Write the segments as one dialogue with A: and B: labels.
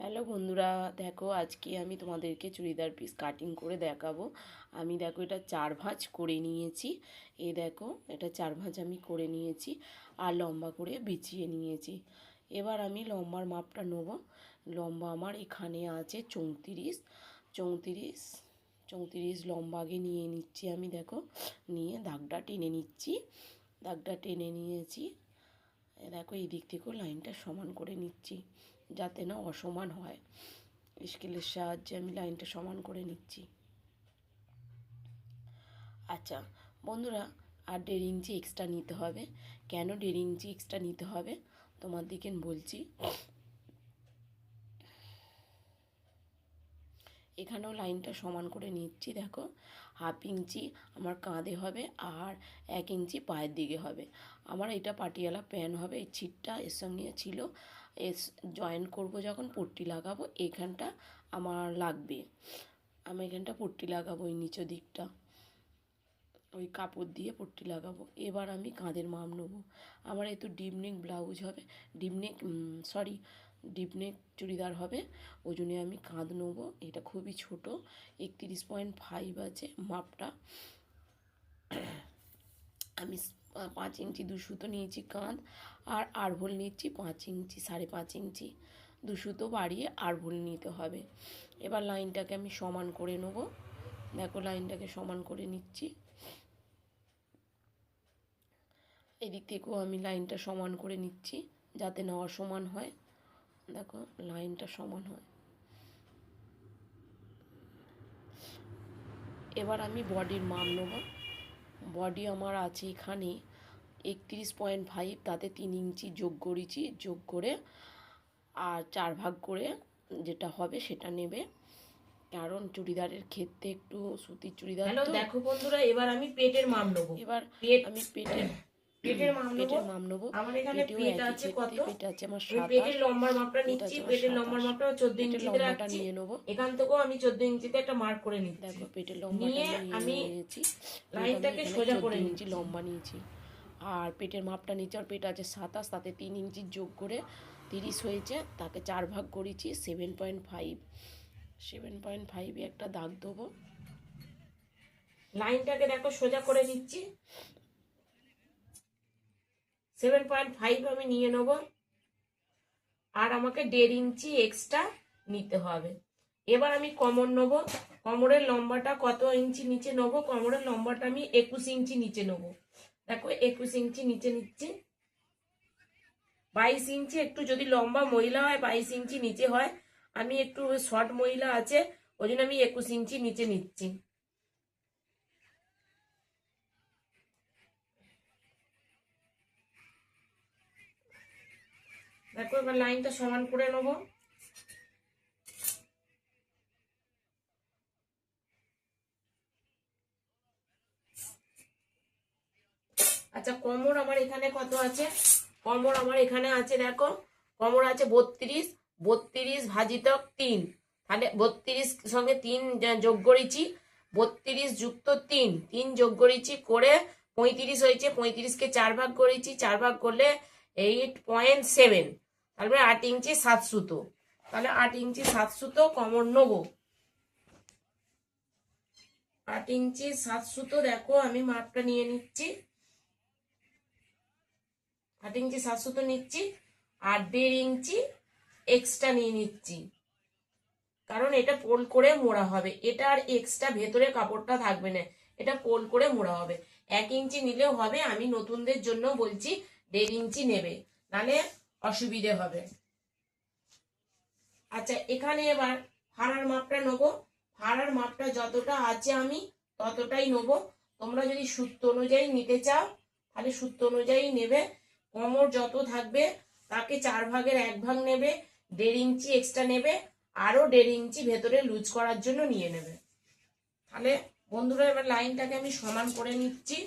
A: Hello বন্ধুরা, দেখো আজকে আমি তোমাদেরকে চুড়িদার পিস কাটিং করে দেখাবো। আমি দেখো এটা 4 ভাঁজ করে নিয়েছি। দেখো এটা 4 ভাঁজ আমি করে নিয়েছি আর লম্বা করে বিছিয়ে নিয়েছি। এবার আমি লম্বার মাপটা নেব। লম্বা আমার এখানে আছে 34 লম্বা আগে নিয়ে নিচ্ছি। আমি দেখো নিয়ে দাগটা টেনে নিচ্ছি। দাগটা টেনে নিয়েছি। দেখো এই দিক থেকেও লাইনটা সমান করে নিচ্ছি যাতে না অসমান হয়। স্কেলের সাহায্যে আমি লাইনটা সমান করে নিচ্ছি। আচ্ছা বন্ধুরা, আর 1.5 ইঞ্চি এক্সট্রা নিতে হবে। কেন 1.5 ইঞ্চি এক্সট্রা নিতে হবে তোমাদেরকে বলছি। এখানেও লাইনটা সমান করে নিচ্ছি। দেখো 1/2 ইঞ্চি আমার কাঁধে হবে আর 1 ইঞ্চি পায়ের দিকে হবে। আমার এটা পাটিয়ালা প্যান্ট হবে। এই ছিটটা এর সঙ্গে ছিল, জয়েন করব যখন পট্টি লাগাবো এখানটা আমার লাগবে। আমি এখানটা পট্টি লাগাবো, ওই নিচের দিকটা ওই কাপড় দিয়ে পট্টি লাগাবো। এবার আমি কাঁধের মাপ নেবো। আমার একটু ডিপ নেক ব্লাউজ হবে, ডিপ নেক চুড়িদার হবে। ওই জন্যে আমি কাঁধ নেবো। এটা খুবই ছোট, 31.5 আছে মাপটা। আমি 5 ইঞ্চি 2 সুতো নিয়েছি কাঁধ, আর আরভোল নিচ্ছি 5 ইঞ্চি 5.5 ইঞ্চি। 2 সুতো বাড়িয়ে আরভোল নিতে হবে। এবার লাইনটাকে আমি সমান করে নেব। দেখো লাইনটাকে সমান করে নিচ্ছি। এদিক থেকেও আমি লাইনটা সমান করে নিচ্ছি যাতে না অসমান হয়। দেখো লাইনটা সমান হয়। এবার আমি বডির মাপ নেব। বডি আমার আছে এখানে 31.5, তাতে 3 ইঞ্চি যোগ করেছি। যোগ করে আর 4 ভাগ করে যেটা হবে সেটা নেবে, কারণ চুড়িদারের ক্ষেত্রে একটু সুতির চুড়িদার তো।
B: দেখো বন্ধুরা, এবার আমি পেটের মাপ নেবো।
A: এবার আমি পেটের
B: পেটের মাপ নেবো।
A: মাপ নেবো।
B: আমার এখানে
A: পেটেও
B: পেট
A: একই
B: আছে
A: ক্ষেত্রে,
B: কত?
A: পেট আছে আমার
B: আমি
A: 27,
B: পেটের লম্বার মাপটা
A: পেট
B: নিচ্ছি।
A: আছে আমার
B: পেটের লম্বার
A: 27।
B: মাপটা 14
A: পেটের
B: ইঞ্চিতে
A: লম্বাটা
B: রাখছি।
A: নিয়ে নেবো।
B: এখান থেকেও আমি 14 ইঞ্চিতে একটা মার্ক করে নিচ্ছি।
A: দেখো পেটের লম্বাটা
B: নিয়ে আমি
A: নিয়েছি, যেহেতু আমি
B: লাইনটাকে
A: এখানে
B: সোজা
A: 14
B: করে
A: ইঞ্চি
B: নিচ্ছি।
A: লম্বা নিয়েছি। আর পেটের মাপটা নিচে, আর পেট আছে 27, তাতে 3 ইঞ্চি যোগ করে 30 হয়েছে। তাকে 4 ভাগ করেছি 7.5। 7.5-এ একটা দাগ দেবো।
B: লাইনটাকে দেখো সোজা করে নিচ্ছি। 7.5 আমি নিয়ে নেবো, আর আমাকে 1.5 ইঞ্চি এক্সট্রা নিতে হবে। এবার আমি কোমর নেবো। কোমরের লম্বাটা কত ইঞ্চি নিচে নেবো? কোমরের লম্বাটা আমি 21 ইঞ্চি নিচে নেবো। দেখো 21 ইঞ্চি নিচে নিচ্ছি। 22 ইঞ্চি, একটু যদি লম্বা মহিলা হয় 22 ইঞ্চি নিচে হয়। আমি একটু শর্ট মহিলা আছে, ওই জন্য আমি 21 ইঞ্চি নিচে নিচ্ছি। দেখো এবার লাইনটা সমান করে নেবো। আচ্ছা, কোমর আমার এখানে কত আছে? কোমর আমার এখানে আছে, দেখো কোমর আছে 32। 32 ভাজিত 3, তাহলে 32 সঙ্গে 3 যোগ করেছি। 32 যুক্ত 3, 3 যোগ করেছি করে 35 হয়েছে। 35কে 4 ভাগ করেছি। 4 ভাগ করলে 8.7, তারপরে 8 ইঞ্চি 7 সুতো। তাহলে 8 ইঞ্চি 7 সুতো কোমর নেবো। 8 ইঞ্চি 7 সুতো দেখো আমি মাপটা নিয়ে নিচ্ছি। 8 ইঞ্চি 7 সুতো নিচ্ছি, আর 1.5 ইঞ্চি এক্সট্রা নিয়ে নিচ্ছি, কারণ এটা পোল করে মোড়া হবে। এটা আর এক্সট্রা ভেতরে কাপড়টা থাকবে না, এটা পোল করে মোড়া হবে। 1 ইঞ্চি নিলেও হবে, আমি নতুনদের জন্য বলছি 1.5 ইঞ্চি নেবে, নালে অসুবিধে হবে। আচ্ছা, এখানে এবার ফাড়ার মাপটা নেবো। ফাড়ার মাপটা যতটা আছে আমি ততটাই নেবো। তোমরা যদি সূত্র অনুযায়ী নিতে চাও তাহলে সূত্র অনুযায়ী নেবে। কোমর যত থাকবে তাকে 4 ভাগের 1 ভাগ নেবে। 1.5 ইঞ্চি এক্সট্রা নেবে, আরো 1.5 ইঞ্চি ভেতরে লুজ করার জন্য নিয়ে নেবে। তাহলে বন্ধুরা, এবার লাইনটাকে আমি সমান করে নিচ্ছি।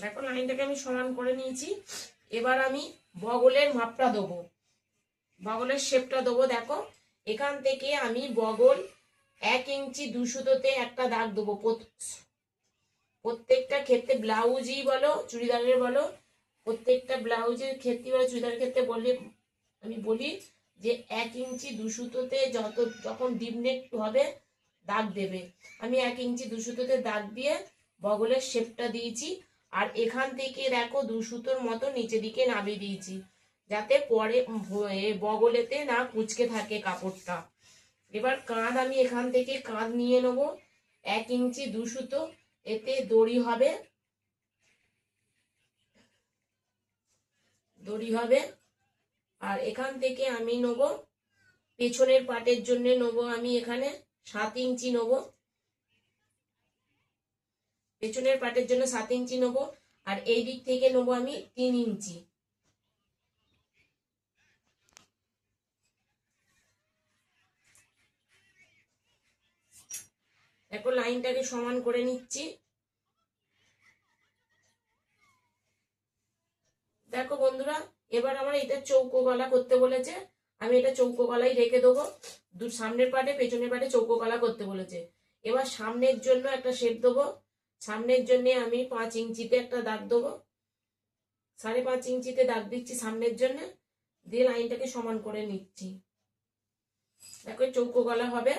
B: দেখো লাইনটাকে আমি সমান করে নিয়েছি। এবার আমি বগলের মাপটা দেবো, বগলের শেপটা দেবো। দেখো এখান থেকে আমি বগল 1 ইঞ্চি 2 সুতোতে একটা দাগ দেবো। প্রত্যেকটা ক্ষেত্রে, ব্লাউজই বলো চুড়িদারের বলো, প্রত্যেকটা ব্লাউজের ক্ষেত্রে বলো চুড়িদারের ক্ষেত্রে বললে আমি বলি যে 1 ইঞ্চি 2 সুতোতে যখন ডিপ নেক হবে দাগ দেবে। আমি 1 ইঞ্চি 2 সুতোতে দাগ দিয়ে বগলের শেপটা দিয়েছি। আর এখান থেকে দেখো 2 সুতোর মতো নিচে দিকে নামিয়ে দিয়েছি, যাতে পরে বগলেতে না কুঁচকে থাকে কাপড়টা। এবার কাঁধ আমি এখান থেকে কাঁধ নিয়ে নেবো 1 ইঞ্চি 2 সুতো, এতে দড়ি হবে, দড়ি হবে। আর এখান থেকে আমি নেবো পেছনের পাটের জন্য নেবো আমি এখানে 7 ইঞ্চি নেবো, পেছনের পাটের জন্য 7 ইঞ্চি নেবো। আর এই দিক থেকে নেবো আমি 3 ইঞ্চি। এখন লাইনটাকে সমান করে নিচ্ছি। দেখো বন্ধুরা, এবার আমার এটা চৌকো গলা করতে বলেছে, আমি এটা চৌকো গলাই রেখে দেবো। সামনের পাটে পেছনের পাটে চৌকো গলা করতে বলেছে। এবার সামনের জন্য একটা শেপ দেবো। সামনের জন্য আমি 5 ইঞ্চিতে একটা দাগ দেবো, 5.5 ইঞ্চিতে দাগ দিচ্ছি সামনের জন্য, দিয়ে লাইনটাকে সমান করে নিচ্ছি। দেখো চৌকো গলা হবে,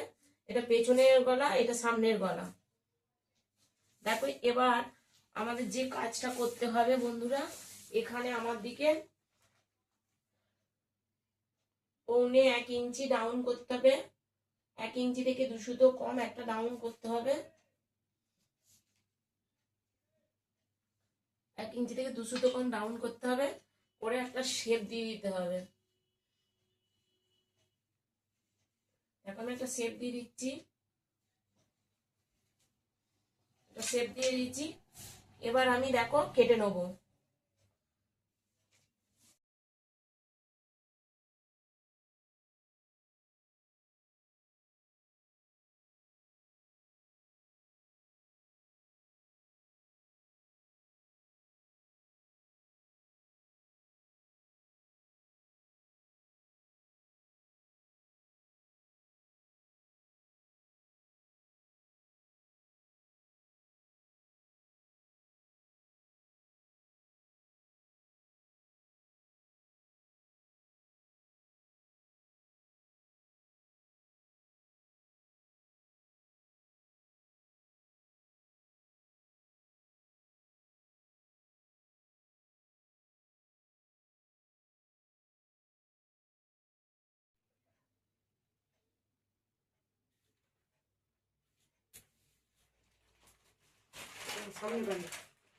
B: এটা পেছনের গলা, এটা সামনের গলা। দেখো এবার আমাদের যে কাজটা করতে হবে বন্ধুরা, এখানে আমার দিকে 1.25 ইঞ্চি ডাউন করতে হবে। 1 ইঞ্চি থেকে 2 সুতো কম একটা ডাউন করতে হবে। 1 ইঞ্চি থেকে 2 সুতো কম ডাউন করতে হবে, করে একটা শেপ দিয়ে দিতে হবে। এখন একটা শেপ দিয়ে দিচ্ছি, একটা শেপ দিয়ে দিচ্ছি। এবার আমি দেখো কেটে নেবো।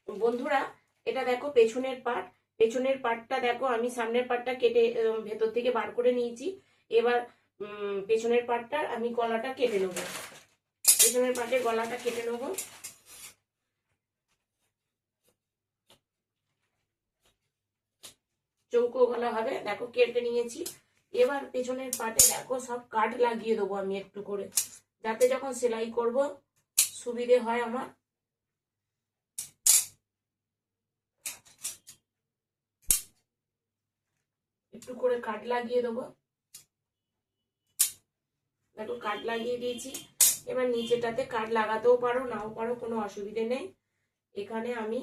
B: বন্ধুরা এটা দেখো পেছনের পাট, পেছনের পাটটা দেখো আমি সামনের পাটটা কেটে ভেতর থেকে বার করে নিয়েছি। এবার পেছনের পাটটার আমি গলাটা কেটে নেবো, পেছনের পাটের গলাটা কেটে নেবো। চৌকো গলা হবে, দেখো কেটে নিয়েছি। এবার পেছনের পাটে দেখো সব কাট লাগিয়ে দেবো আমি একটু করে, যাতে যখন সেলাই করব সুবিধে হয় আমার। একটু করে কাট লাগিয়ে দেবো, দেখো কাট লাগিয়ে দিয়েছি। এবার নিচেটাতে কাট লাগাতেও পারো নাও পারো, কোনো অসুবিধে নেই। এখানে আমি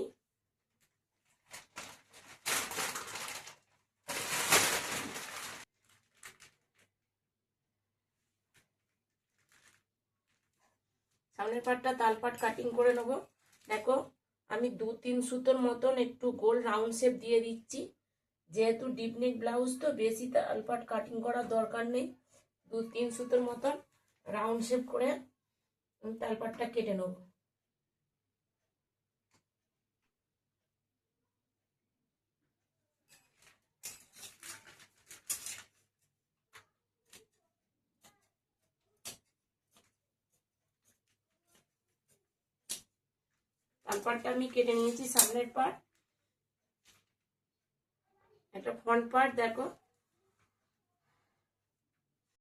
B: সামনের পাটটা তালপাট কাটিং করে নেবো। দেখো আমি 2-3 সুতোর মতন একটু গোল রাউন্ড শেপ দিয়ে দিচ্ছি, যেহেতু ডিপ নেক ব্লাউজ তো বেশি তালপাট কাটিং করার দরকার নেই। 2-3 সুতোর মতন রাউন্ড শেপ করে তালপাটটা কেটে নেব। তালপাটটা আমি কেটে নিয়েছি, সামনের পাট, একটা ফ্রন্ট পার্ট দেখো